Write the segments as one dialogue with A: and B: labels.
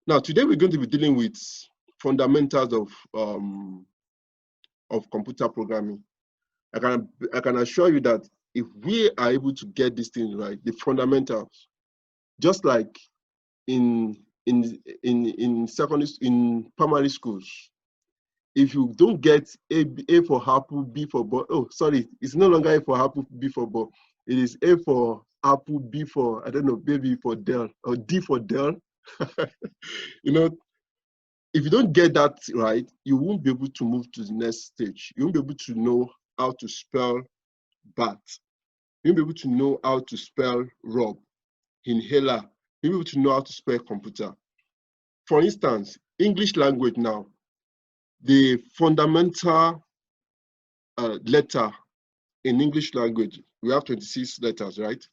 A: Now, today we're going to be dealing with fundamentals of computer programming. I can assure you that if we are able to get these things right, the fundamentals, just like in primary schools, if you don't get A for apple, B for ball, oh sorry, it's no longer A for apple, B for ball. It is A for apple, B for, I don't know, baby for Dell, or D for Dell. You know, if you don't get that right, you won't be able to move to the next stage. You won't be able to know how to spell bat. You won't be able to know how to spell Rob, inhaler. You won't be able to know how to spell computer. For instance, English language now, the fundamental letter in English language, we have 26 letters, right?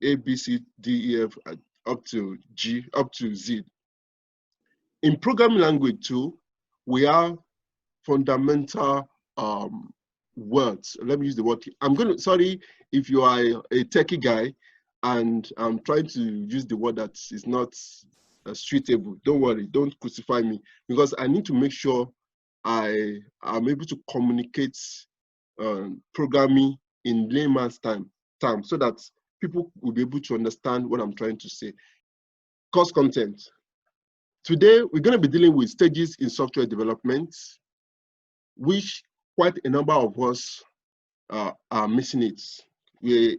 A: A, B, C, D, E, F, up to G, up to Z. In programming language too, we have fundamental words. Let me use the word. Sorry if you are a techie guy and I'm trying to use the word that is not suitable. Don't worry, don't crucify me, because I need to make sure I am able to communicate programming in layman's term, so that people will be able to understand what I'm trying to say. Course content. Today, we're going to be dealing with stages in software development, which quite a number of us are missing it.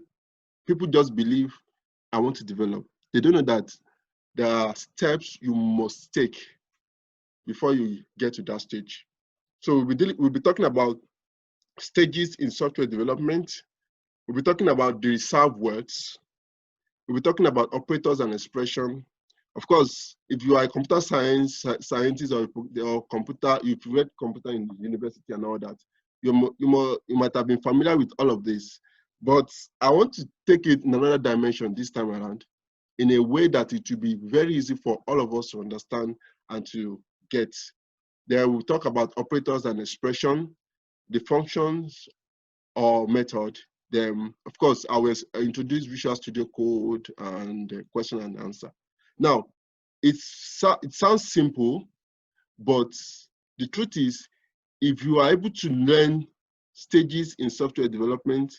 A: People just believe, I want to develop. They don't know that there are steps you must take before you get to that stage. So we'll be talking about stages in software development. We'll be talking about the reserved words. We'll be talking about operators and expression. Of course, if you are a computer scientist or computer, you've read computer in the university and all that, you might have been familiar with all of this. But I want to take it in another dimension this time around, in a way that it will be very easy for all of us to understand and to get. There we'll talk about operators and expression, the functions or method. Then, of course, I will introduce Visual Studio Code and question and answer. Now, it sounds simple, but the truth is, if you are able to learn stages in software development,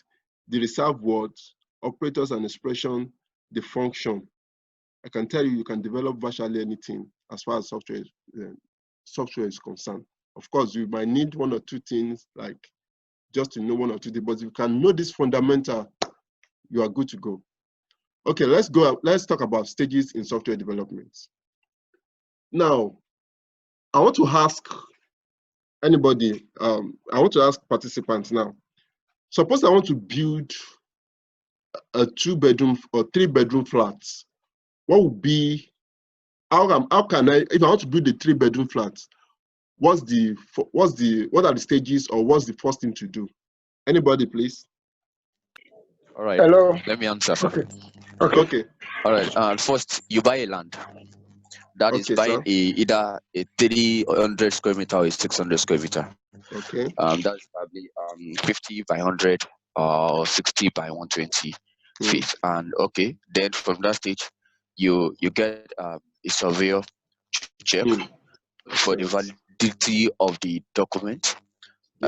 A: the reserved words, operators and expression, the function, I can tell you, you can develop virtually anything as far as software is concerned. Of course, you might need one or two things, like just to know one or two things, but if you can know this fundamental, you are good to go. Okay, let's talk about stages in software development. Now, I want to ask anybody, I want to ask participants now. Suppose I want to build a 2-bedroom or 3-bedroom flat. What would be, how can I, if I want to build a 3-bedroom flat, what are the stages, or what's the first thing to do? Anybody, please?
B: All right.
C: Hello.
B: Let me answer.
A: Okay.
B: All right. First, you buy a land. That is buying either a 300 square meter or a 600 square meter.
A: Okay.
B: That's probably 50 by 100 or 60 by 120 feet. And okay, then from that stage, you get a surveyor to check for the validity of the document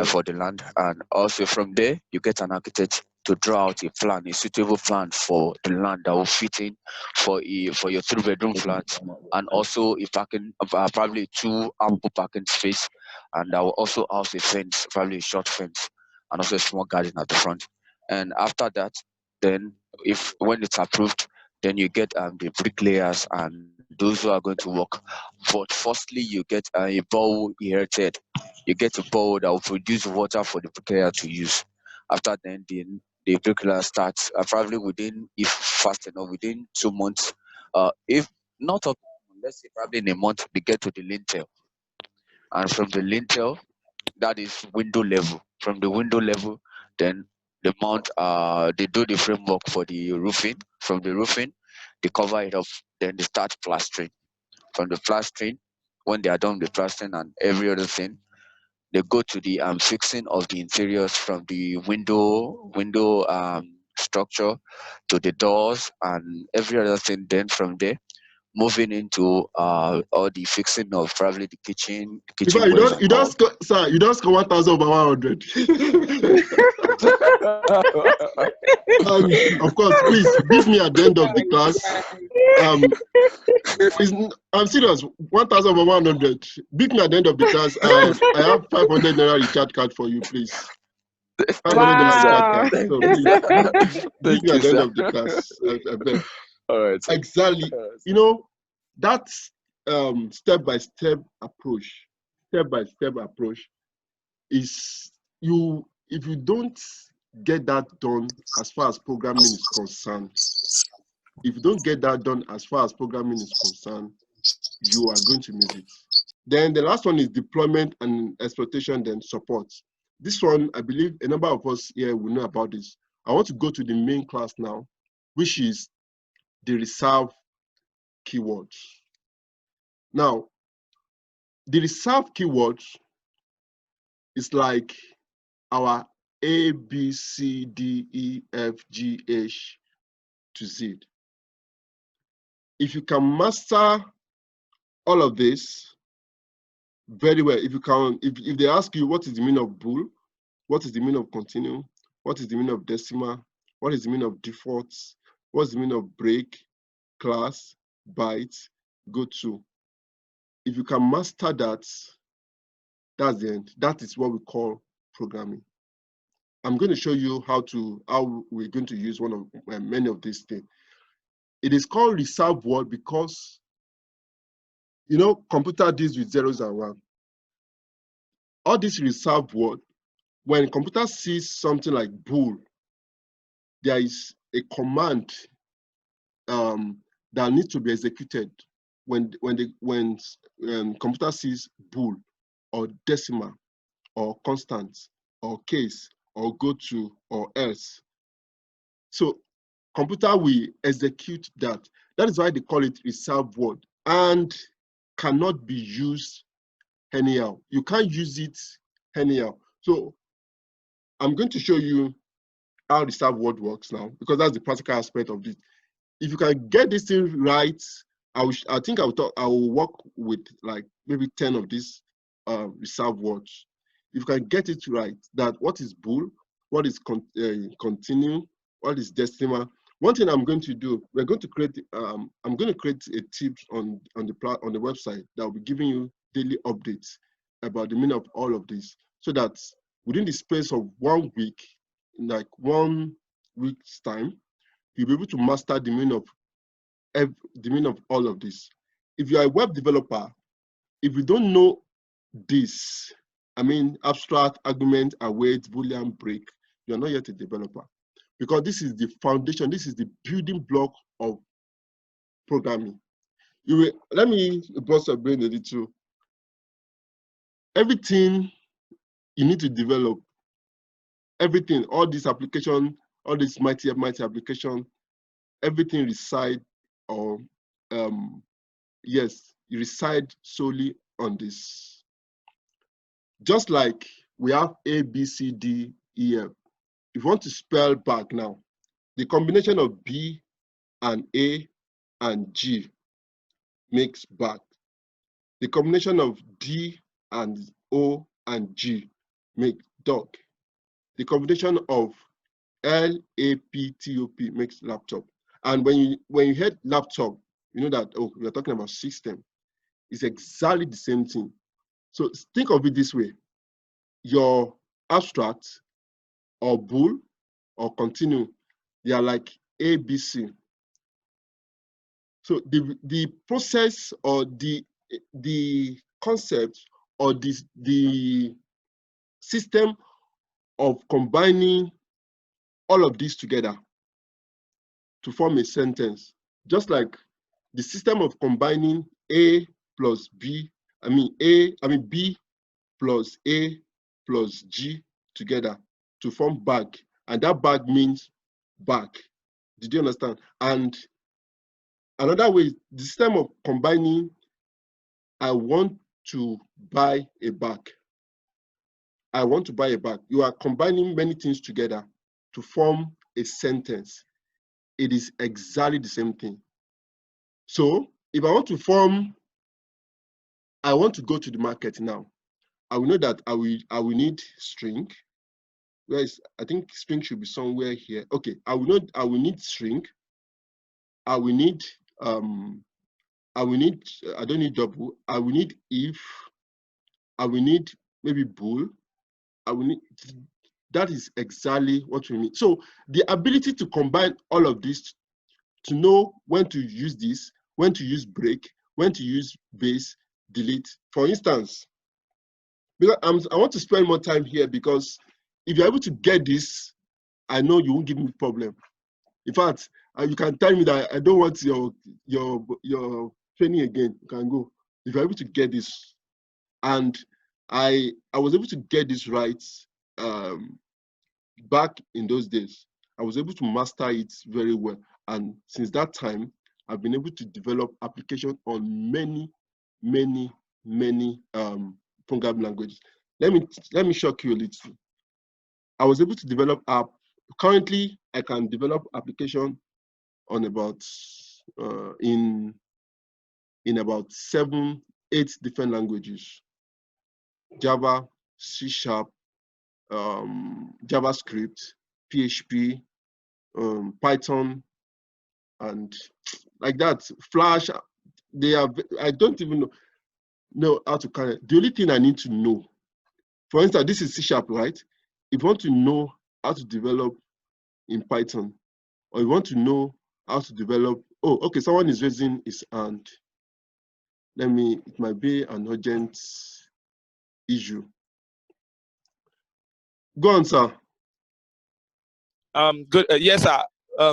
B: for the land, and also from there you get an architect to draw out a suitable plan for the land that will fit in for your 3-bedroom flat, and also a parking, probably 2 ample parking space, and that will also house a fence, probably a short fence, and also a small garden at the front. And after that, then when it's approved, then you get the bricklayers and those who are going to work. But firstly, you get a bowl erected. You get a bowl that will produce water for the bricklayer to use. After then, the bricklayer starts probably if fast enough, within 2 months. If not, let's say probably in a month, they get to the lintel. And from the lintel, that is window level. From the window level, then they mount, they do the framework for the roofing. From the roofing, they cover it up. Then they start plastering. From the plastering, when they are done with plastering and every other thing, they go to the fixing of the interiors, from the window structure to the doors and every other thing. Then from there, moving into all the fixing of probably the kitchen
A: In fact,
B: boys and all.
A: sir, you don't score 1,000 over 100. Of course, please beat me at the end of the class. I'm serious. 1,000 over 100. Beat me at the end of the class. I have 500 naira recharge card for you, please. 500 naira recharge card. So please beat me at the end of the class. I beg.
B: All right.
A: Exactly. You know, that's step-by-step approach. Step-by-step approach is if you don't get that done as far as programming is concerned, if you don't get that done as far as programming is concerned, you are going to miss it. Then the last one is deployment and exploitation, then support. This one, I believe a number of us here will know about this. I want to go to the main class now, which is the reserve keywords. Now, the reserve keywords is like our A, B, C, D, E, F, G, H to Z. If you can master all of this very well, if they ask you what is the meaning of bool, what is the meaning of continue, what is the meaning of decimal, what is the meaning of defaults, what's the meaning of break, class, byte, go to. If you can master that, that's the end. That is what we call programming. I'm going to show you how we're going to use one of many of these things. It is called reserve word because, you know, computer deals with zeros and ones. All this reserve word, when computer sees something like bool, there is a command that needs to be executed when computer sees bool or decimal or constant or case or go to or else. So computer will execute that. That is why they call it reserve word and cannot be used anyhow. You can't use it anyhow. So I'm going to show you how reserve word works now, because that's the practical aspect of it. If you can get this thing right, I think I will work with like maybe 10 of these reserve words. If you can get it right, that what is bool, what is continue, what is decimal. One thing I'm going to do, we're going to create. I'm going to create a tips on the website that will be giving you daily updates about the meaning of all of this, so that within the space of 1 week, in like 1 week's time, you'll be able to master the meaning of all of this. If you are a web developer, if you don't know this, I mean abstract, argument, await, boolean, break, you're not yet a developer, because this is the foundation, this is the building block of programming. Let me bust your brain a little. Everything you need to develop, everything, all this application, all this mighty application, everything reside or yes, you reside solely on this. Just like we have A, B, C, D, E, F. If you want to spell back now, the combination of B and A and G makes back. The combination of D and O and G make dog. The combination of L, A, P, T, O, P makes laptop. And when you hear laptop, you know that, oh, we're talking about system. It's exactly the same thing. So think of it this way. Your abstract or bool or continue, they are like A, B, C. So the process or the concept or the system of combining all of these together to form a sentence, just like the system of combining A plus B, B plus A plus G together to form bag, and that bag means bag. Did you understand? And another way, the system of combining, I want to buy a bag. I want to buy a bag. You are combining many things together to form a sentence. It is exactly the same thing. So if I want to go to the market now, I will know that I will need string. Where is, I think string should be somewhere here. Okay, I will need string. I will need I don't need double. I will need if. I will need maybe bool. I will need, that is exactly what we need. So the ability to combine all of this, to know when to use this, when to use break, when to use base, delete. For instance, because I want to spend more time here, because if you're able to get this, I know you won't give me problem. In fact, you can tell me that I don't want your training again. You can go. If you're able to get this, and I was able to get this right back in those days. I was able to master it very well. And since that time, I've been able to develop application on many programming languages. Let me shock you a little. I was able to develop app. Currently, I can develop application on about in about 7, 8 different languages: Java, C#, JavaScript, PHP, Python, and like that. Flash. I don't even know how to carry it. The only thing I need to know, for instance, this is C#, right? If you want to know how to develop in Python, or you want to know how to develop, oh, okay, someone is raising his hand. It might be an urgent issue. Go on, sir.
C: Good. Yes, sir.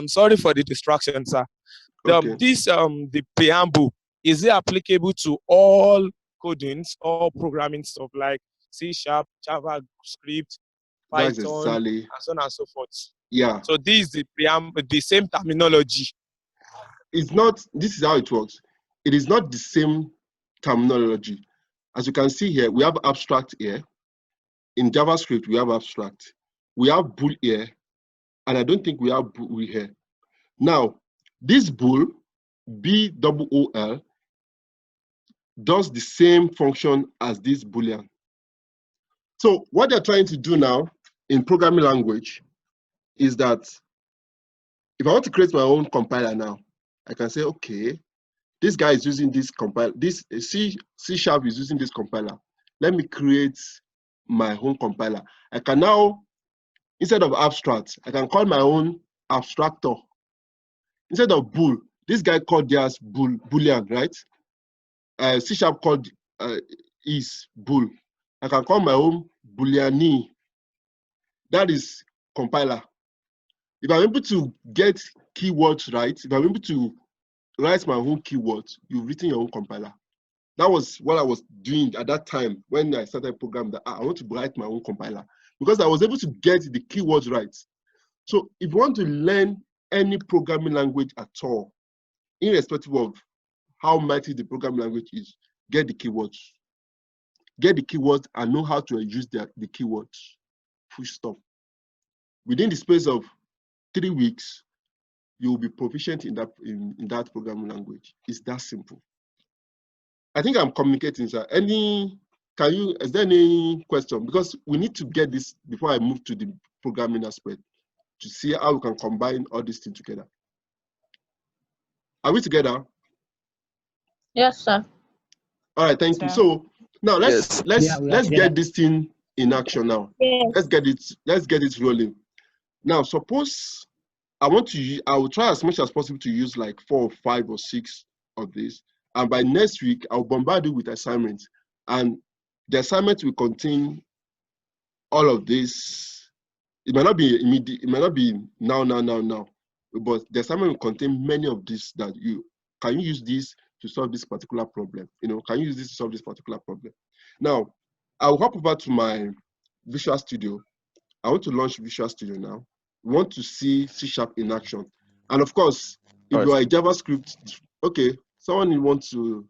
C: Sorry for the distraction, sir.
A: Okay.
C: The preamble, is it applicable to all codings, all programming stuff like C#, JavaScript, Python,
A: exactly.
C: and so on and so forth?
A: Yeah.
C: So this is the preamble, the same terminology.
A: It's not. This is how it works. It is not the same terminology. As you can see here, we have abstract here. In JavaScript, we have abstract. We have bool here, and I don't think we have bool here. Now, this bool, B-O-O-L, does the same function as this Boolean. So what they're trying to do now in programming language is that if I want to create my own compiler now, I can say, okay, this guy is using this compiler, this C# is using this compiler. Let me create my own compiler. I can now, instead of abstract, I can call my own abstractor. Instead of bool, this guy called theirs Boolean, right? C# called is bool. I can call my own Booleani. That is compiler. If I'm able to get keywords right, if I'm able to write my own keywords, you've written your own compiler. That was what I was doing at that time when I started programming, that I want to write my own compiler, because I was able to get the keywords right. So if you want to learn any programming language at all, irrespective of how mighty the programming language is, get the keywords. Get the keywords and know how to use the keywords. Full stop. Within the space of 3 weeks, you will be proficient in that programming language. It's that simple. I think I'm communicating, sir. Is there any question? Because we need to get this before I move to the programming aspect, to see how we can combine all these things together. Are we together?
D: Yes, sir.
A: All right, thank you. So now let's get this thing in action now.
D: Yes.
A: Let's get it rolling. Now, suppose I will try as much as possible to use like 4 or 5 or 6 of these. And by next week, I'll bombard you with assignments. And the assignment will contain all of this. It might not be immediate, it might not be now, but the assignment will contain many of these that can you use this to solve this particular problem? Can you use this to solve this particular problem? Now, I'll hop over to my Visual Studio. I want to launch Visual Studio now. We want to see C# in action. And of course, if you are a JavaScript, okay, someone wants to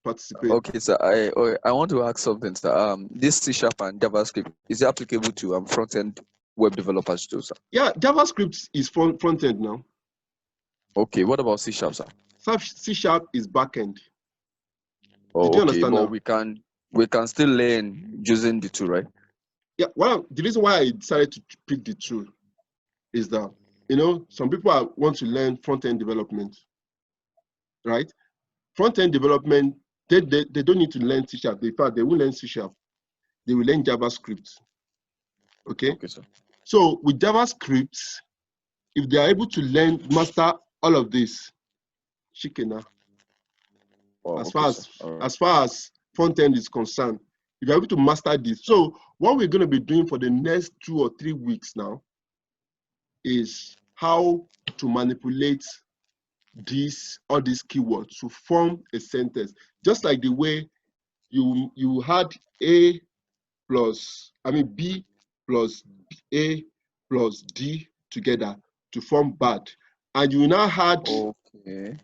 A: participate.
B: Okay, so I want to ask something, sir. This C# and JavaScript, is it applicable to front-end web developers too, sir?
A: Yeah, JavaScript is front-end now.
B: Okay, what about C#, sir?
A: C# is backend.
B: Oh,
A: Did you
B: okay,
A: understand
B: but
A: now?
B: we can still learn using the tool, right?
A: Yeah. Well, the reason why I decided to pick the tool is that, some people want to learn front-end development, right? Front-end development, they don't need to learn C#. In fact, they will learn C#. They will learn JavaScript. Okay.
B: Okay, sir.
A: So with JavaScript, if they are able to master all of this, shikena.
B: Oh,
A: As
B: okay,
A: far
B: sir.
A: as
B: All right.
A: as far as front-end is concerned, if you're able to master this. So what we're going to be doing for the next 2 or 3 weeks now is how to manipulate all these keywords to form a sentence, just like the way you had B plus A plus D together to form bad, and you now had
B: Okay.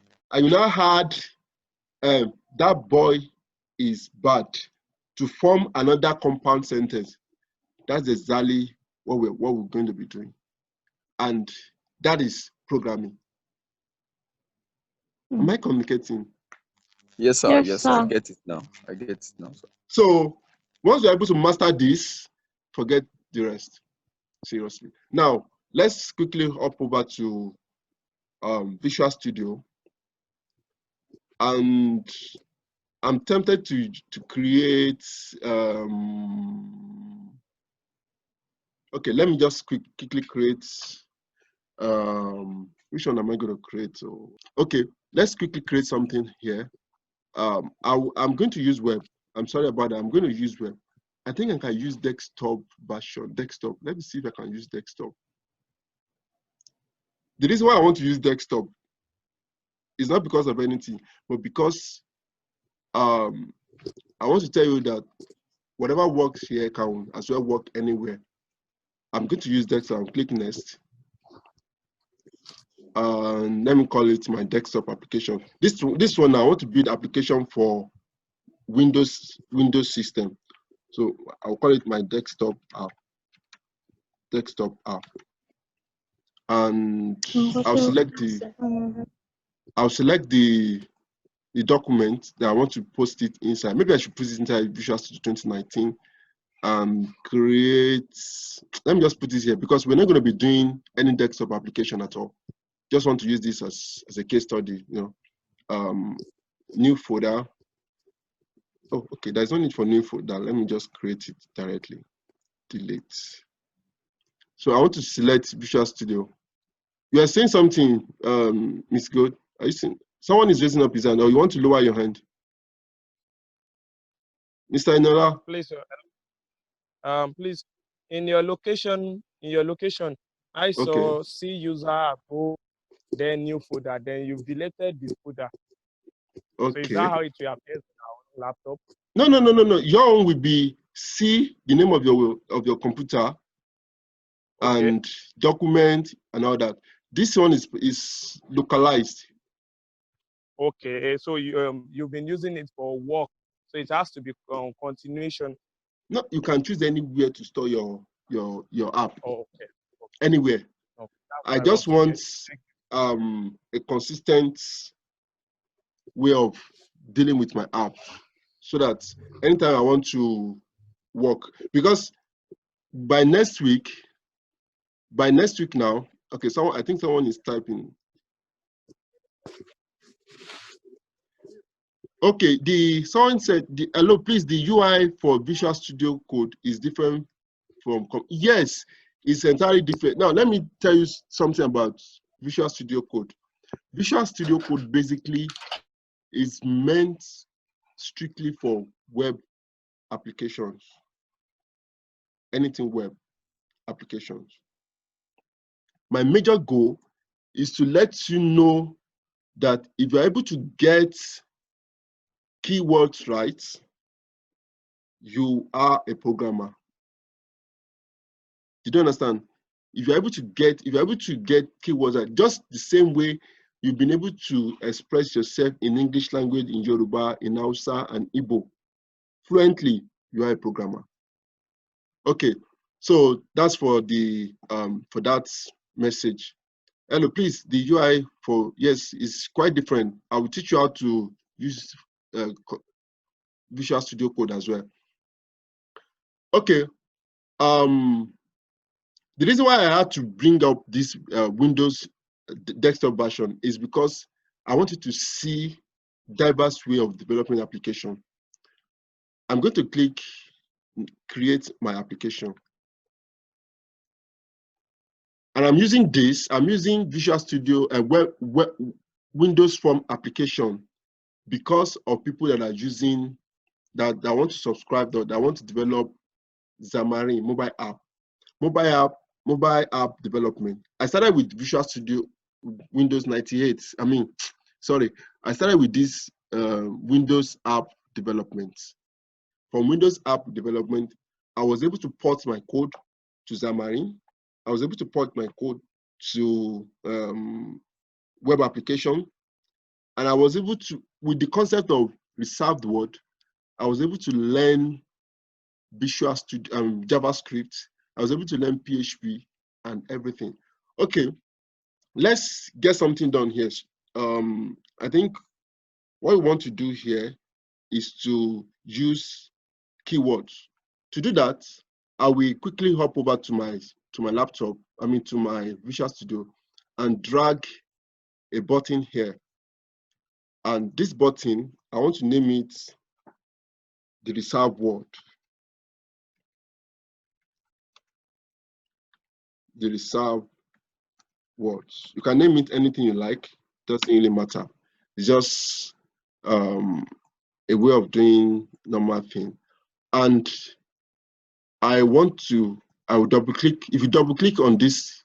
A: That boy is bad to form another compound sentence. That's exactly what we're going to be doing, and that is programming. Am I communicating?
B: Yes, sir.
D: Yes,
B: Yes, I
D: sir.
B: get it now. I get it now, sir.
A: So once you're able to master this, forget the rest. Seriously. Now let's quickly hop over to Visual Studio, and I'm tempted to create. Okay, let me just quickly create. Which one am I going to create? Okay, let's quickly create something here. I'm going to use web. I'm sorry about that. I'm going to use web. I think I can use desktop version. Desktop. Let me see if I can use desktop. The reason why I want to use desktop is not because of anything, but because I want to tell you that whatever works here can as well work anywhere. I'm going to use desktop. Click next. Let me call it my desktop application. This one I want to build application for Windows system. So I'll call it my desktop app. And I'll select the document that I want to post it inside. Maybe I should put it inside Visual Studio 2019 and create. Let me just put this here because we're not going to be doing any desktop application at all. Just want to use this as a case study, new folder. Oh, okay, there's no need for new folder. Let me just create it directly. Delete. So I want to select Visual Studio. You are saying something, Miss Good. Are you saying someone is raising up his hand, or you want to lower your hand? Mr. Enola?
C: Please, in your location, I saw C user above, then new folder, then you've deleted the folder.
A: Okay.
C: So is that how it will appear on our laptop?
A: No. Your own will be C, the name of your computer,
C: Okay.
A: and document and all that. This one is localized.
C: Okay, so you've been using it for work, so it has to be continuation.
A: No, you can choose anywhere to store your app.
C: Oh, okay.
A: Anywhere.
C: Okay.
A: I just want a consistent way of dealing with my app, so that anytime I want to work, because by next week now, okay, I think someone is typing. Okay, someone said hello, please, the UI for Visual Studio Code is different from yes, it's entirely different. Now let me tell you something about Visual Studio Code. Visual Studio Code basically is meant strictly for web applications. Anything web applications. My major goal is to let you know that if you're able to get keywords right, you are a programmer. You don't understand? If you're able to get keywords right, just the same way you've been able to express yourself in English language, in Yoruba, in Hausa, and Igbo fluently, you are a programmer. Okay, so that's for the for that message. Hello, please, the UI for, yes, is quite different. I will teach you how to use Visual Studio Code as well. Okay. The reason why I had to bring up this Windows desktop version is because I wanted to see diverse way of developing application. I'm going to click create my application. And I'm using this, I'm using Visual Studio and Windows Form application because of people that are using, that want to subscribe, that want to develop Xamarin mobile app development. I started with Visual Studio Windows 98. I started with this Windows app development. From Windows app development, I was able to port my code to Xamarin. I was able to port my code to web application. And I was able to, with the concept of reserved word, I was able to learn Visual Studio, JavaScript. I was able to learn PHP and everything. Okay, let's get something done here. I think what we want to do here is to use keywords. To do that, I will quickly hop over to my laptop, to my Visual Studio, and drag a button here. And this button, I want to name it the reserved word. The reserved words. You can name it anything you like, doesn't really matter. It's just a way of doing normal thing. And I will double click. If you double click on this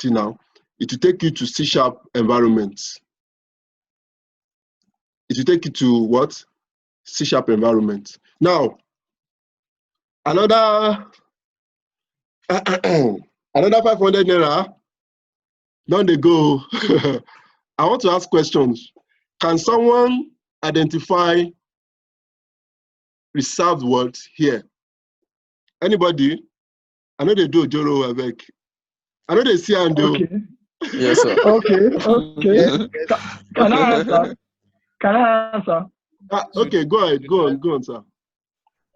A: thing now, it will take you to C# environment. It will take you to what? C# environment. Now, another 500 naira. Down they go. I want to ask questions. Can someone identify reserved words here? Anybody? I know they do Joro avec. I know they see and do.
E: Okay.
B: Yes, sir.
E: Okay. Can I answer?
A: Okay, go ahead. Go on, sir.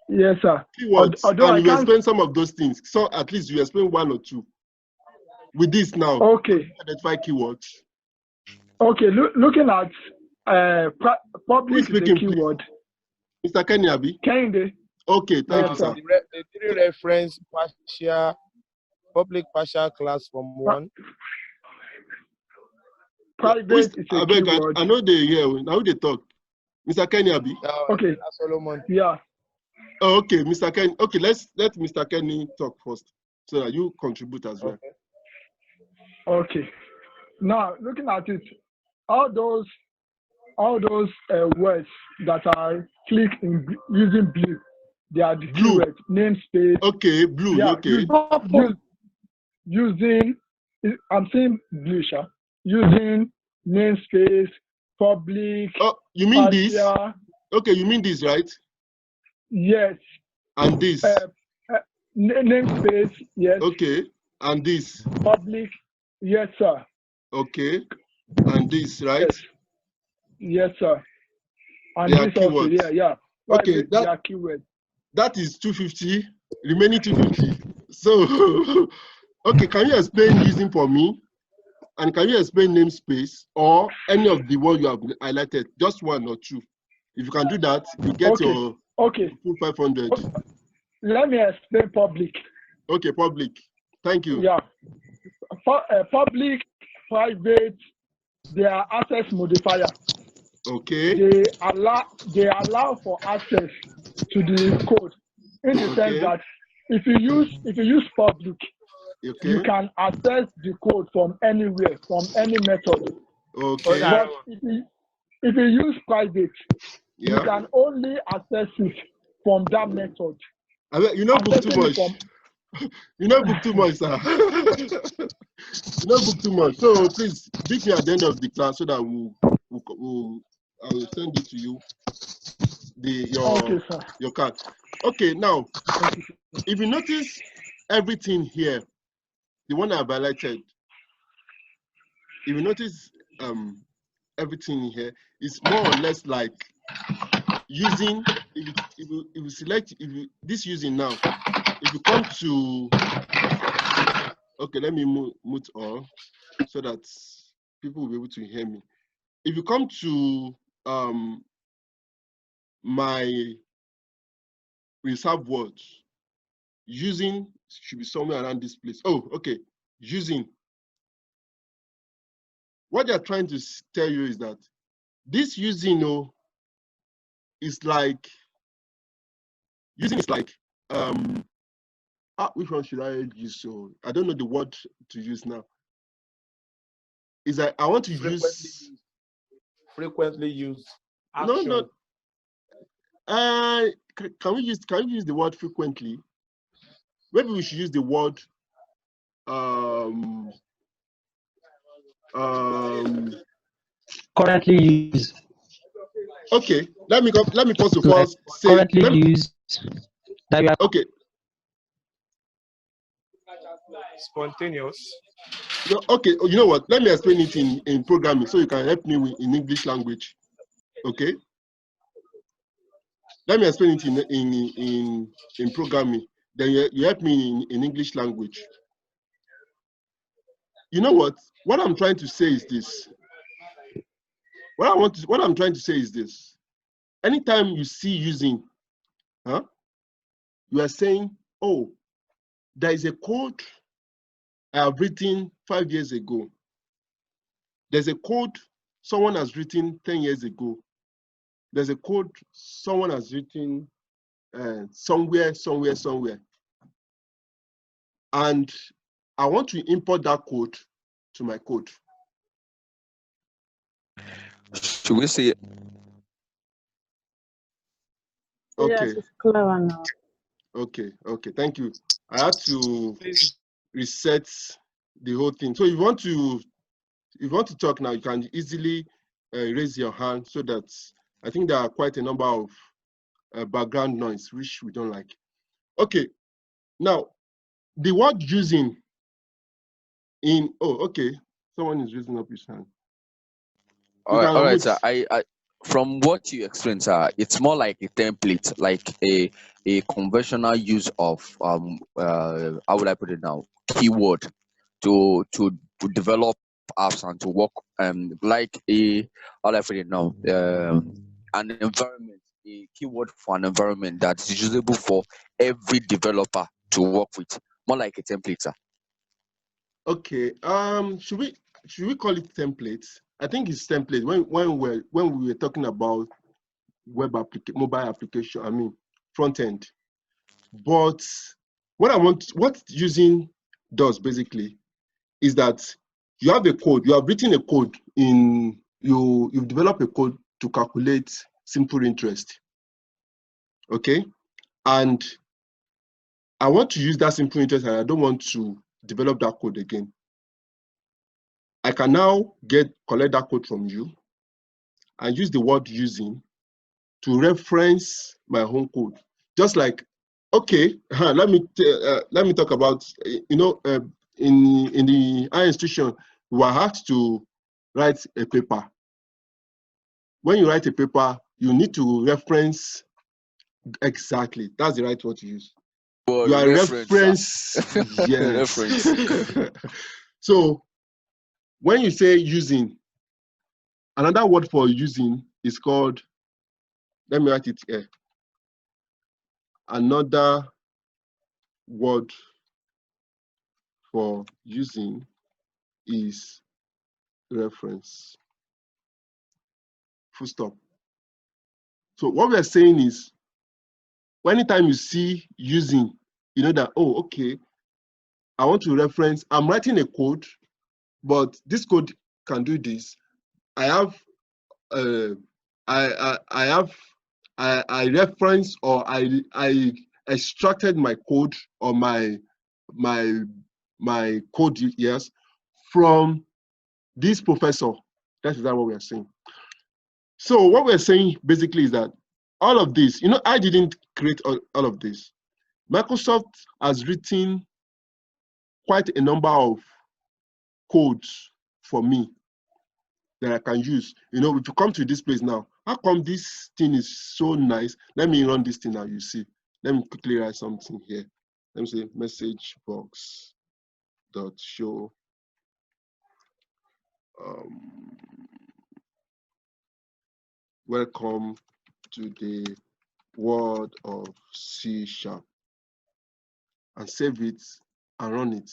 E: Yes, sir.
A: Keywords.
E: Although
A: And you explain some of those things. So at least you explain one or two. With this now,
E: okay.
A: Identify keywords.
E: Okay, looking at public is a keyword.
A: Please. Mr. Kenyabi.
E: Kende.
A: Okay, thank you, sir.
C: The three reference public partial class from 1.
E: Private is a keyword.
A: I know they hear. Now they talk. Mr. Kenyabi.
E: Okay.
C: Solomon.
E: Yeah.
A: Oh, okay, Mr. Ken. Okay, let Mr. Kenny talk first, so that you contribute as well.
E: Okay. Now, looking at it, all those words that are clicked in using blue, they are the keywords. Namespace.
A: Okay, blue.
E: Yeah,
A: Okay.
E: Using, I'm saying blue, sir. Using namespace, public.
A: Oh, you mean
E: partial.
A: this? Okay, you mean this, right?
E: Yes.
A: And this.
E: Namespace, yes.
A: Okay. And this.
E: Public, yes, sir.
A: Okay. And this, right?
E: Yes, sir. And
A: they are
E: this also,
A: keywords.
E: yeah.
A: Okay,
E: they are keywords.
A: That is 250, remaining 250. So, okay, can you explain using for me? And can you explain namespace or any of the one you have highlighted? Just one or two. If you can do that, you get your full 500.
E: Okay. Let me explain public.
A: Okay, public. Thank you.
E: Yeah. Public, private, they are access modifier.
A: Okay.
E: They allow for access to the code in the sense that if you use public, you can access the code from anywhere, from any method.
A: Okay.
E: But if you use private, you can only access it from that method.
A: You know book too much. You know book too much, sir. You know book too much. So please beat me at the end of the class so that I will send it to you. Your card. Okay, now if you notice everything here, the one I've highlighted, if you notice everything here is more or less like using, if you select, this using now, if you come to, okay, let me mute all so that people will be able to hear me. If you come to my reserve words, using should be somewhere around this place. Oh, okay, using. What they're trying to tell you is that this using is like, using is like, which one should I use? So I don't know the word to use now. Is that I want to
C: frequently used.
A: Action. No. Can we use the word frequently? Maybe we should use the word
F: currently used.
A: Okay, let me pause to first say
F: currently used.
A: Okay.
C: Spontaneous.
A: Okay, you know what? Let me explain it in programming so you can help me in English language. Okay. Let me explain it in programming. Then you help me in English language. You know what? What I'm trying to say is this. What I'm trying to say is this. Anytime you see using, you are saying, oh, there is a code I have written 5 years ago. There's a code someone has written 10 years ago. There's a code someone has written somewhere. And I want to import that code to my code.
B: Should we say?
A: Okay.
D: Yes, it's clever now.
A: Okay, thank you. I had to reset the whole thing. So if you want to talk now, you can easily raise your hand so that I think there are quite a number of background noise which we don't like. Okay, now the word using in, okay, someone is raising up his hand.
B: All right, sir. I from what you explained, sir, it's more like a template, like a conventional use of how would I put it now? Keyword to develop apps and to work like a how do I put it now? An environment, a keyword for an environment that's usable for every developer to work with, more like a template, sir.
A: Okay. Should we call it templates? I think it's template. When we were talking about mobile application, I mean front end. But what using does basically is that you have a code. You have written a code you've developed a code to calculate simple interest. Okay, and I want to use that simple interest, and I don't want to develop that code again. I can now collect that code from you and use the word using to reference my home code. Just like, okay, let me talk about, in the higher institution, we were asked to write a paper. When you write a paper, you need to reference exactly. That's the right word to use.
B: Well,
A: you are reference. Yes.
B: Reference.
A: So when you say using, another word for using is called, let me write it here. Another word for using is reference. Full stop. So what we are saying is, anytime you see using, you know that, oh, okay, I want to reference, I'm writing a code, but this code can do this. I have I reference, or I extracted my code, or my code, yes, from this professor. That is what we are saying. So what we're saying basically is that all of this, I didn't create all of this. Microsoft has written quite a number of codes for me that I can use. You know, if you come to this place now, how come this thing is so nice? Let me run this thing now, you see. Let me quickly write something here. Let me say message box dot show welcome to the world of C#, and save it and run it.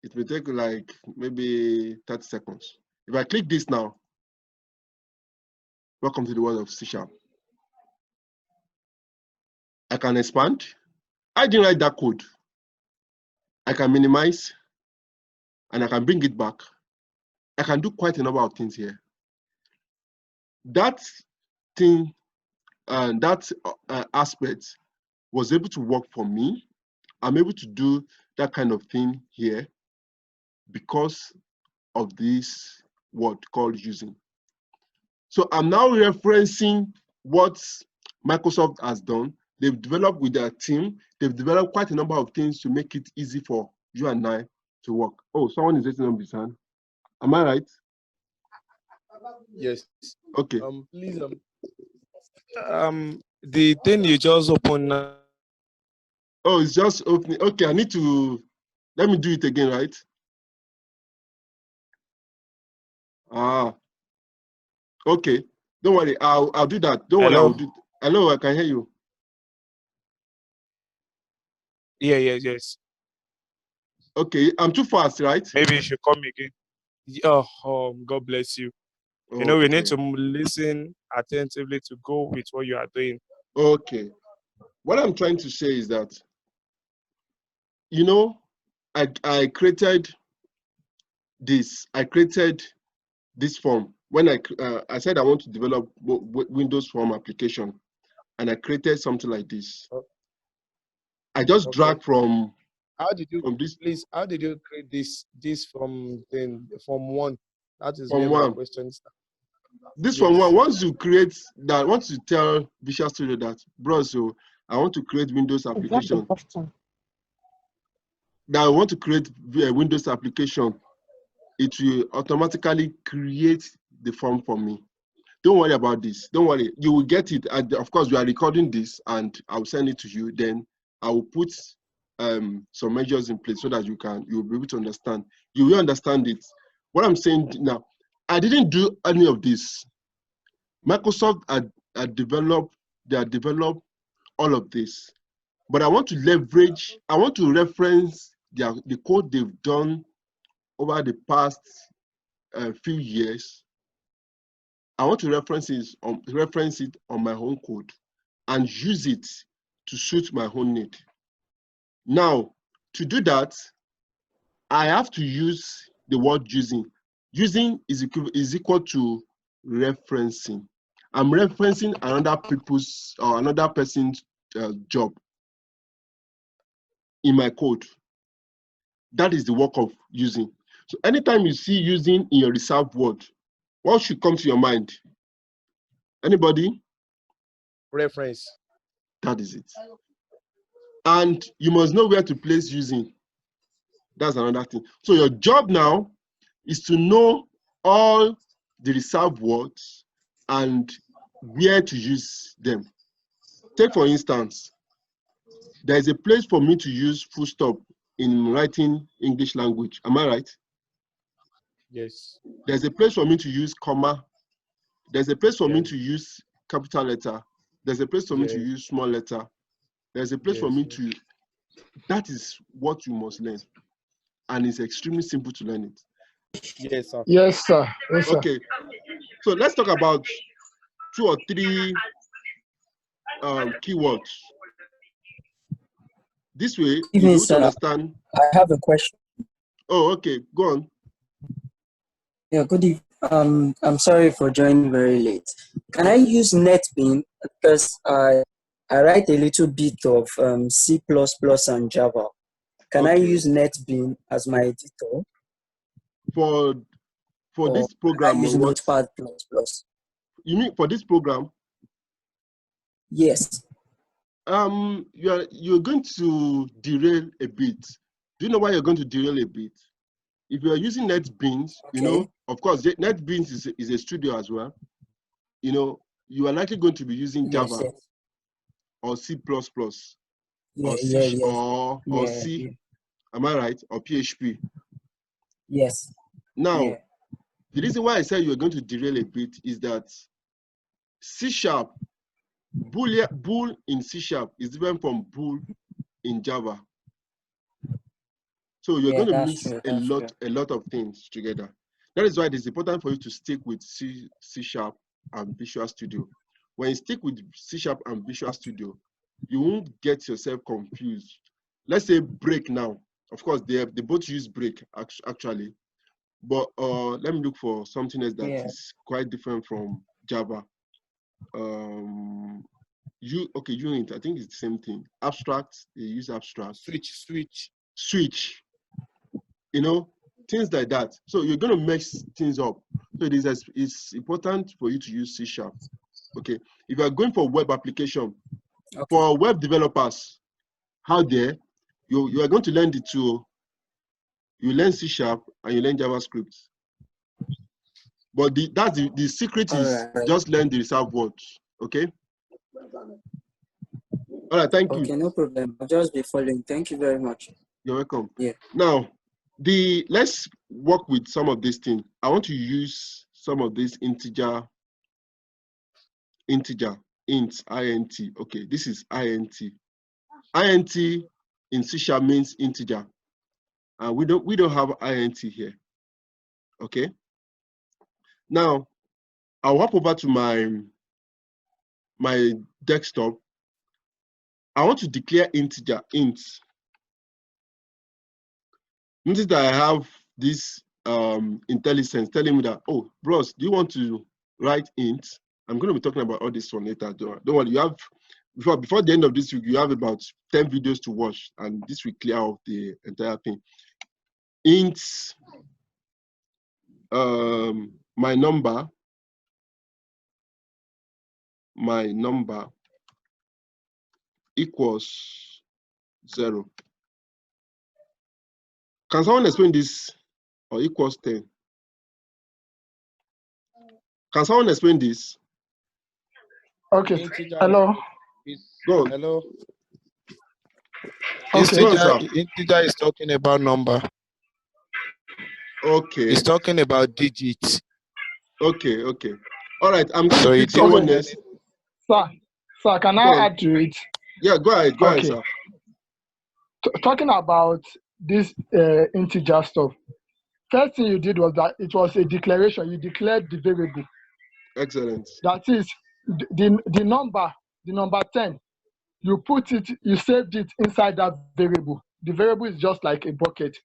A: It may take like maybe 30 seconds. If I click this now, welcome to the world of C#. I can expand. I didn't write that code. I can minimize and I can bring it back. I can do quite a number of things here. That thing and that aspect was able to work for me. I'm able to do that kind of thing here because of this word called using. So I'm now referencing what Microsoft has done. They've developed with their team. They've developed quite a number of things to make it easy for you and I to work. Oh, someone is raising up his hand. Am I right?
C: Yes.
A: Okay.
C: Please, the thing you just opened now.
A: Oh, it's just opening. Okay, I need to, let me do it again, right? Ah, okay. Don't worry, I'll do that. Don't worry, I'll do it. Hello, I can hear you.
C: Yeah, yes.
A: Okay, I'm too fast, right?
C: Maybe you should come again. Oh, God bless you. You know, we need to listen attentively to go with what you are doing.
A: Okay. What I'm trying to say is that, you know, I created this. I created this form. When I said I want to develop Windows Form application, and I created something like this. I just dragged from.
C: How did you
A: from this?
C: Please? How did you create this from one? That is
A: From
C: where
A: one.
C: my question is.
A: This from one. Once you create that, once you tell Visual Studio that, bro, so I want to create Windows application. That I want to create a Windows application, it will automatically create the form for me. Don't worry about this. Don't worry. You will get it. Of course, we are recording this and I'll send it to you. Then I will put some measures in place so that you'll be able to understand. You will understand it. What I'm saying now, I didn't do any of this. Microsoft had developed all of this. But I want to leverage, I want to reference the code they've done over the past few years. I want to reference it on my own code and use it to suit my own need. Now, to do that, I have to use the word using. Using is equal to referencing. I'm referencing another person's job in my code. That is the work of using. So anytime you see using in your reserved word, what should come to your mind? Anybody?
C: Reference.
A: That is it. And you must know where to place using. That's another thing. So your job now is to know all the reserved words and where to use them. Take for instance, there is a place for me to use full stop in writing English language. Am I right?
C: Yes.
A: There's a place for me to use comma. There's a place for me to use capital letter. There's a place for me to use small letter. There's a place for me to, that is what you must learn. And it's extremely simple to learn it.
C: Yes, sir.
E: Yes, sir. Yes, sir.
A: Okay. So let's talk about 2 or 3 keywords. This way, you'll be able to understand.
F: I have a question.
A: Oh, okay. Go on.
F: Yeah, good evening. I'm sorry for joining very late. Can I use NetBeans because I write a little bit of C++ and Java. Can I use NetBeans as my editor?
A: For this program,
F: can I use Notepad++?
A: You mean for this program?
F: Yes.
A: You're going to derail a bit. Do you know why you're going to derail a bit? If you are using NetBeans,
F: Okay.
A: of course, NetBeans is a studio as well. You are likely going to be using Java
F: Yes.
A: or C++
F: Yeah,
A: or
F: yeah,
A: C
F: yes.
A: or C.
F: Yeah.
A: Am I right? Or PHP.
F: Yes.
A: Now,
F: Yeah.
A: the reason why I said you're going to derail a bit is that C#, bool in C# is different from bool in Java. So you're going to mix
F: True.
A: a lot of things together. That is why it is important for you to stick with C# and Visual Studio. When you stick with C# and Visual Studio, you won't get yourself confused. Let's say break now. Of course, they both use break actually, but let me look for something else that is quite different from Java. Unit, I think it's the same thing. Abstract, they use abstract. Switch. Things like that. So you're going to mix things up. So it's important for you to use C#. Okay. If you are going for web application, for web developers out there, you are going to learn the two. You learn C# and you learn JavaScript. But the secret is just learn the reserved words. Okay. All right. Thank you.
F: Okay, no problem. I'll just be following. Thank you very much.
A: You're welcome.
F: Yeah.
A: Now, let's work with some of these things. I want to use some of this integer, int, Okay, this is int. Int in C# means integer. And we don't have int here. Okay. Now, I'll hop over to my desktop. I want to declare integer, int. Notice that I have this IntelliSense telling me that, oh, bros, do you want to write int? I'm going to be talking about all this one later. Don't worry, you have, before the end of this week, you have about 10 videos to watch, and this will clear out the entire thing. Int, my number equals 0. Can someone explain this? Or equals 10? Can someone explain this?
E: Okay. Hello.
A: Go on.
C: Hello.
E: Okay.
C: Integer is talking about number.
A: Okay.
C: It's talking about digits.
A: Okay. All right. I'm going to pick someone else.
E: Sir, can I add to it?
A: Yeah, go ahead. Go ahead, sir.
E: Talking about this integer stuff. First thing you did was that it was a declaration. You declared the variable.
A: Excellent.
E: That is the number 10. You saved it inside that variable. The variable is just like a bucket.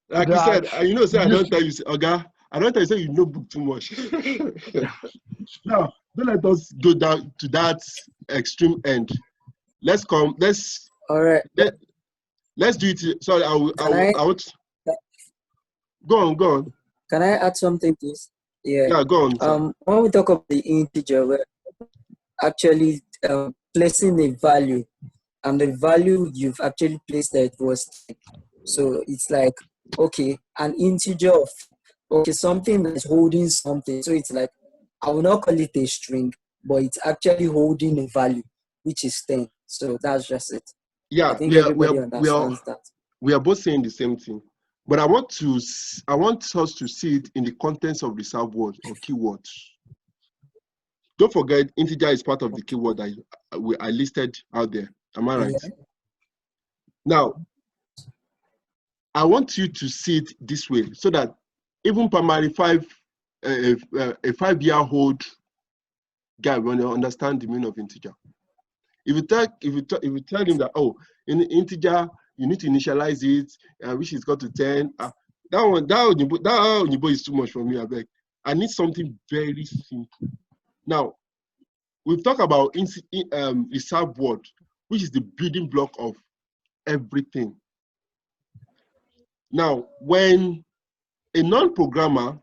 A: Like you said, I don't tell you, okay? I don't tell you, say you know book too much. Now, don't let us go down to that extreme end. All right. Let's do it. Sorry, I would. Go on.
F: Can I add something, please?
A: Yeah, go on.
F: When we talk about the integer, we're actually placing a value, and the value you've actually placed there was 10. So it's like, okay, an integer of something that's holding something. So it's like, I will not call it a string, but it's actually holding a value, which is 10. So that's just it.
A: Yeah,
F: I think everybody understands that.
A: We are both saying the same thing, but I want us to see it in the contents of reserved words or keywords. Don't forget, integer is part of the keyword that I listed out there. Am I right? Yeah. Now, I want you to see it this way, so that even primary 5, a 5-year-old guy will understand the meaning of integer. If you tell him that, oh, in the integer you need to initialize it, which is got to 10. That Onyibo is too much for me. I need something very simple. Now, we've talked about reserved word, which is the building block of everything. Now, when a non-programmer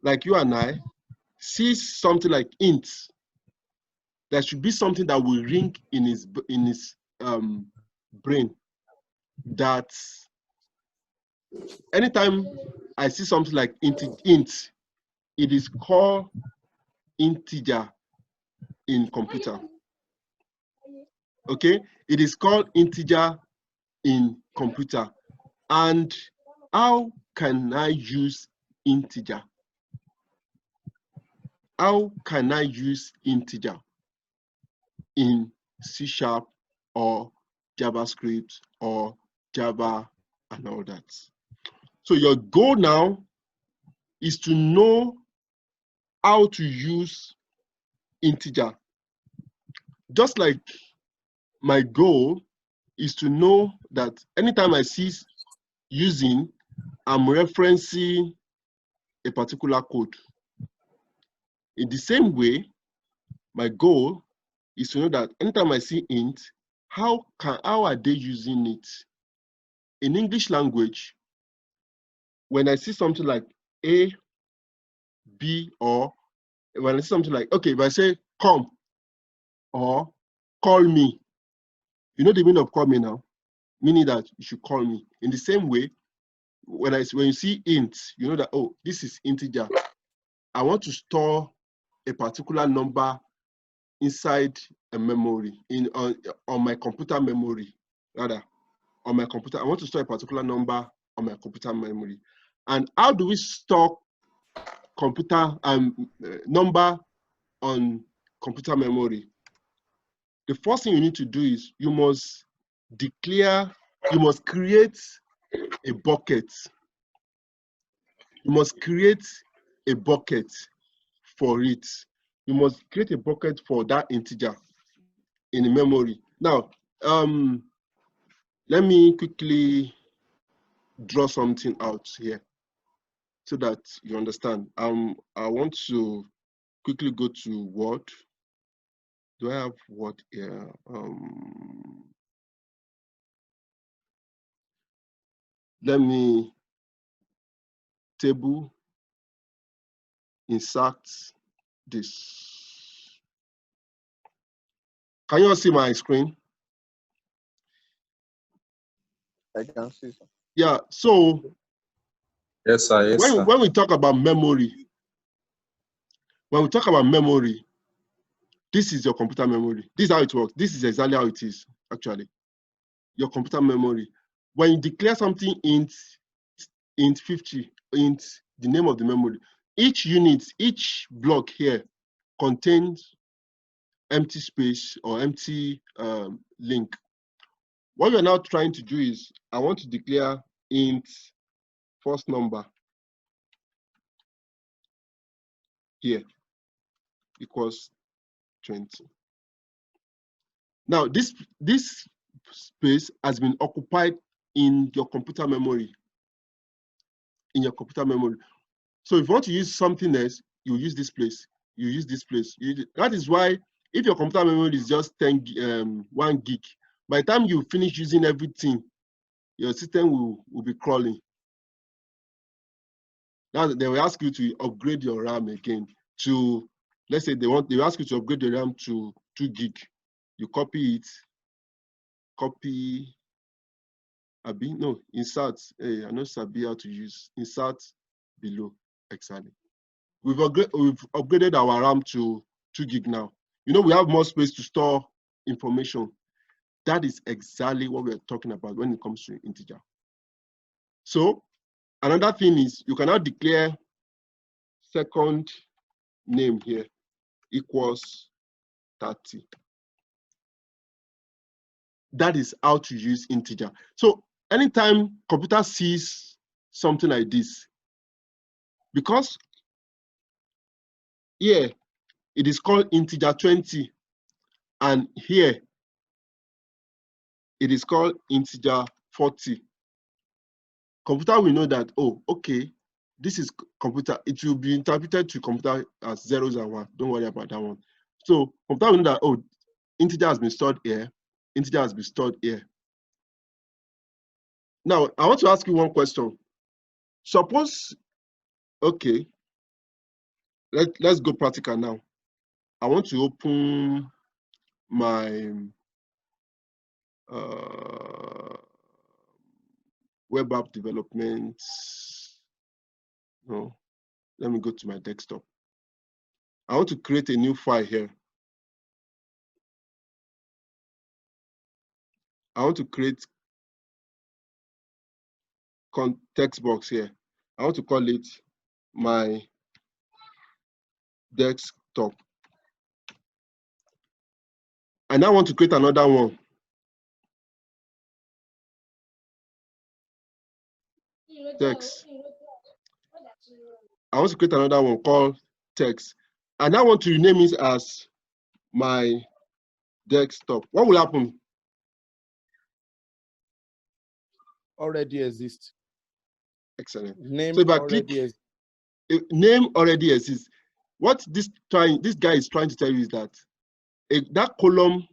A: like you and I sees something like int there should be something that will ring in his brain, that anytime I see something like int, it is called integer in computer. Okay, it is called integer in computer. And how can I use integer? How can I use integer in C# or JavaScript or Java and all that? So your goal now is to know how to use integer. Just like my goal is to know that anytime I see using, I'm referencing a particular code. In the same way, my goal is to know that anytime I see int, how are they using it? In English language, when I see something like A, B, or when I see something like, okay, if I say come or call me, you know the meaning of call me now? Meaning that you should call me. In the same way, when you see int, you know that, oh, this is integer. I want to store a particular number inside a memory, on my computer memory, rather. On my computer, I want to store a particular number on my computer memory. And how do we store computer number on computer memory? The first thing you need to do is you must create a bucket. You must create a bucket for it. You must create a bucket for that integer in the memory. Now, let me quickly draw something out here so that you understand. I want to quickly go to Word. Do I have Word here? Let me table insert this. Can you all see my screen?
G: I can see, sir.
A: Yeah, so
G: yes, sir. Yes, sir.
A: When we talk about memory, this is your computer memory. This is how it works. This is exactly how it is, actually. Your computer memory. When you declare something int 50, int the name of the memory, each unit, each block here contains empty space or empty link. What we're now trying to do is, I want to declare int first number here equals 20. Now, this space has been occupied in your computer memory. So if you want to use something else, you use this place. You use this place. That is why if your computer memory is just 1 gig, by the time you finish using everything, your system will be crawling. Now they will ask you to upgrade your RAM again to, let's say they will ask you to upgrade the RAM to 2 gig. You copy it, insert. Hey, I know Sabi how to use insert below. Exactly. We've upgraded our RAM to 2 gig now. You know, we have more space to store information. That is exactly what we're talking about when it comes to integer. So another thing is you can now declare second name here equals 30. That is how to use integer. So anytime computer sees something like this, because here it is called integer 20, and here it is called integer 40. Computer will know that, oh, okay, this is computer. It will be interpreted to computer as zeros and ones. Don't worry about that one. So computer will know that, oh, integer has been stored here. Integer has been stored here. Now, I want to ask you one question. Suppose, okay, let's go practical now. I want to open my web app development. No, let me go to my desktop. I want to create a new file here. I want to create text box here. I want to call it my desktop. And I want to create another one. Text. I want to create another one called text. And I want to rename it as my desktop. What will happen?
C: Already exists.
A: Excellent.
C: Name
A: so if I
C: already
A: click, name already exists. What this guy is trying to tell you is that that column,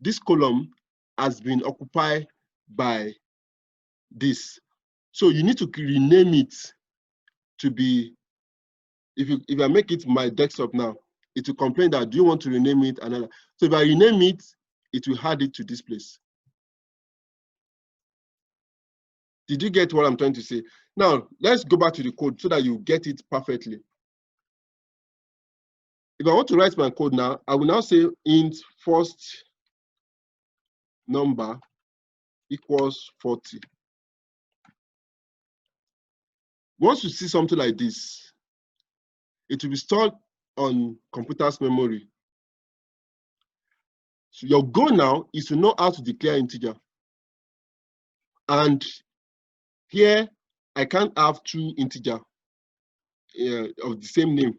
A: this column has been occupied by this. So you need to rename it to be, if I make it my desktop now, it will complain that, do you want to rename it another? So if I rename it, it will add it to this place. Did you get what I'm trying to say? Now, let's go back to the code so that you get it perfectly. If I want to write my code now, I will now say int first number equals 40. Once you see something like this, it will be stored on computer's memory. So your goal now is to know how to declare integer. And here, I can't have two integer of the same name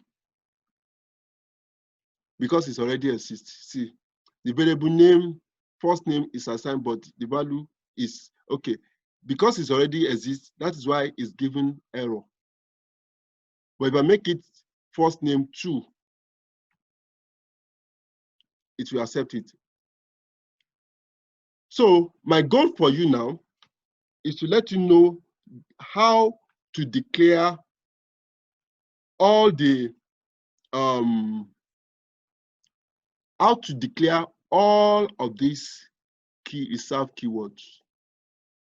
A: because it's already exists. See, the variable name, first name is assigned, but the value is okay. Because it's already exists, that is why it's given error. But if I make it first name 2, it will accept it. So my goal for you now is to let you know how to declare all the of these key reserved keywords.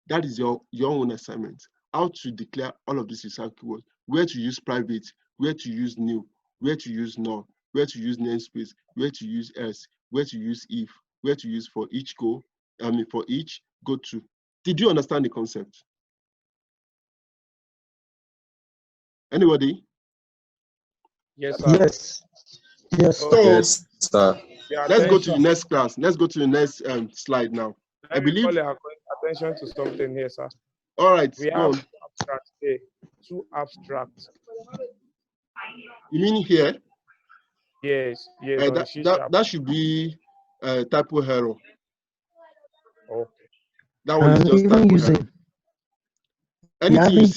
A: That is your own assignment. How to declare all of these reserved keywords, where to use private, where to use new, where to use null, where to use namespace, where to use else, where to use if, where to use for each for each go to. Did you understand the concept? Anybody?
C: Yes, sir.
E: Yes. Yes.
A: So,
G: yes, sir.
A: Let's go to the next class. Let's go to the next slide now.
C: I believe call your attention to something here, sir.
A: All right.
C: We have abstract here. 2 abstracts.
A: You mean here?
C: Yes. Yes.
A: That should be typo error.
C: Okay.
A: That one is just typo error. Anything you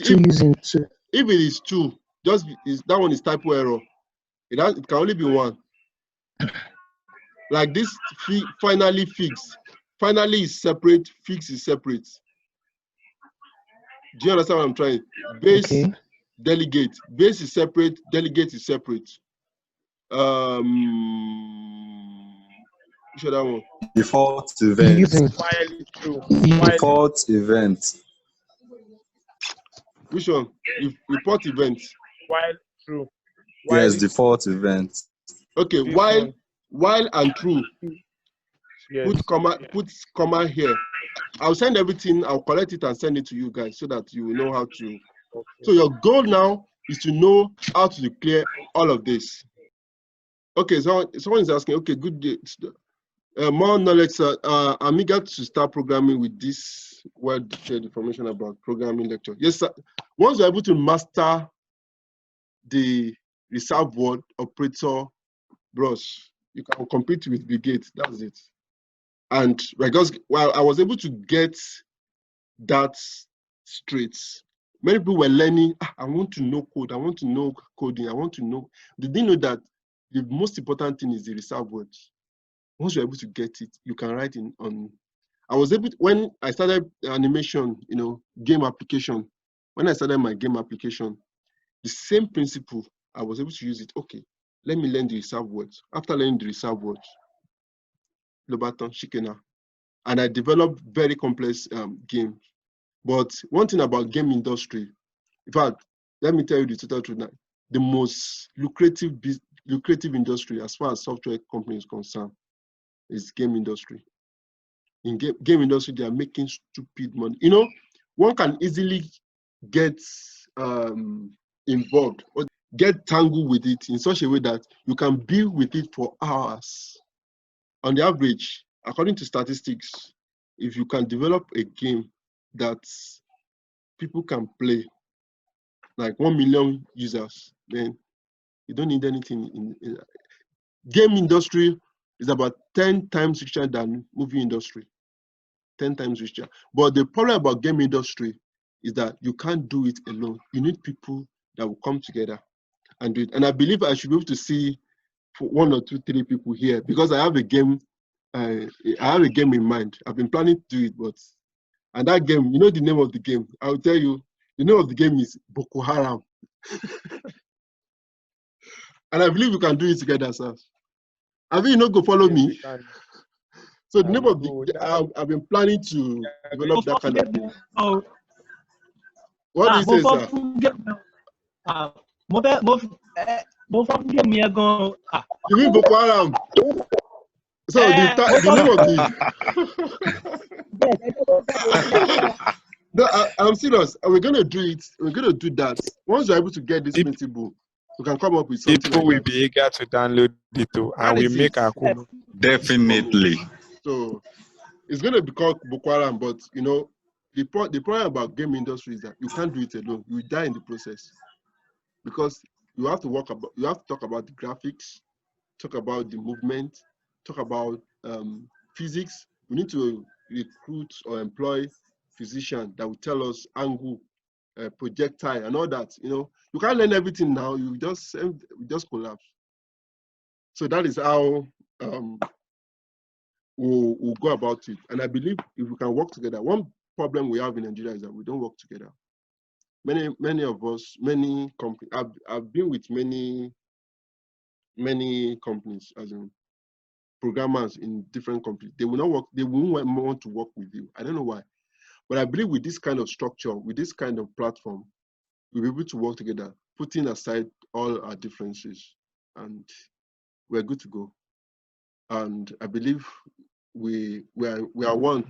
A: see, if it is 2, that one is typo error. It can only be 1. Like this, finally fix. Finally is separate, fix is separate. Do you understand what I'm trying? Base, delegate. Base is separate, delegate is separate. Which other one?
G: Default event. Default event.
A: Which one? Report event.
C: While true.
G: Yes, default event.
A: Okay, while and true. Yes. Put comma here. I'll send everything, I'll collect it and send it to you guys so that you will know how to. Okay. So your goal now is to know how to declare all of this. Okay, so someone is asking, okay, good day. More knowledge, I'm eager to start programming with this well-detailed information about programming lecture. Yes, sir. Once you're able to master the reserved word operator brush, you can compete with Bill Gates. That's it. And because while I was able to get that straight, many people were learning, I want to know code, I want to know coding, I want to know. They didn't know that the most important thing is the reserved words. Once you're able to get it, you can write on. I was able to, when I started animation, game application, when I started my game application, the same principle, I was able to use it. Okay, let me learn the reserved words. After learning the reserved words, Lobaton, Shikena, and I developed very complex games. But one thing about game industry, in fact, let me tell you the total truth now, the most lucrative industry as far as software companies is concerned is game industry. In game industry, they are making stupid money. You know, one can easily get involved or get tangled with it in such a way that you can be with it for hours. On the average, according to statistics, if you can develop a game that people can play, like 1 million users, then you don't need anything. In game industry is about 10 times richer than movie industry. 10 times richer. But the problem about game industry is that you can't do it alone. You need people that will come together and do it. And I believe I should be able to see for 1 or 2, 3 people here because I have a game. I have a game in mind. I've been planning to do it, but and that game, you know the name of the game. I'll tell you. The name of the game is Boko Haram. And I believe we can do it together, sir. I think you know, go follow me. So the name of the I've been planning to develop that kind of thing. What do you say, sir? You mean Boko Haram? So the name of the no, I'm serious. We're gonna do it. We're gonna do that. Once you're able to get this principle, we can come up with something.
C: People will be eager to download it too, and we make our cool.
G: Definitely.
A: So it's gonna be called Boko Haram, but you know, the problem about game industry is that you can't do it alone. You die in the process because you have to talk about the graphics, talk about the movement, talk about physics. We need to recruit or employ physician that will tell us angle, projectile, and all that. You know, you can't learn everything now. You just collapse. So that is how we'll go about it. And I believe if we can work together, one problem we have in Nigeria is that we don't work together. Many of us, many companies. I've been with many companies as in programmers in different companies. They will not work. They won't want to work with you. I don't know why. But I believe with this kind of structure, with this kind of platform, we'll be able to work together, putting aside all our differences, and we're good to go. And I believe we are one.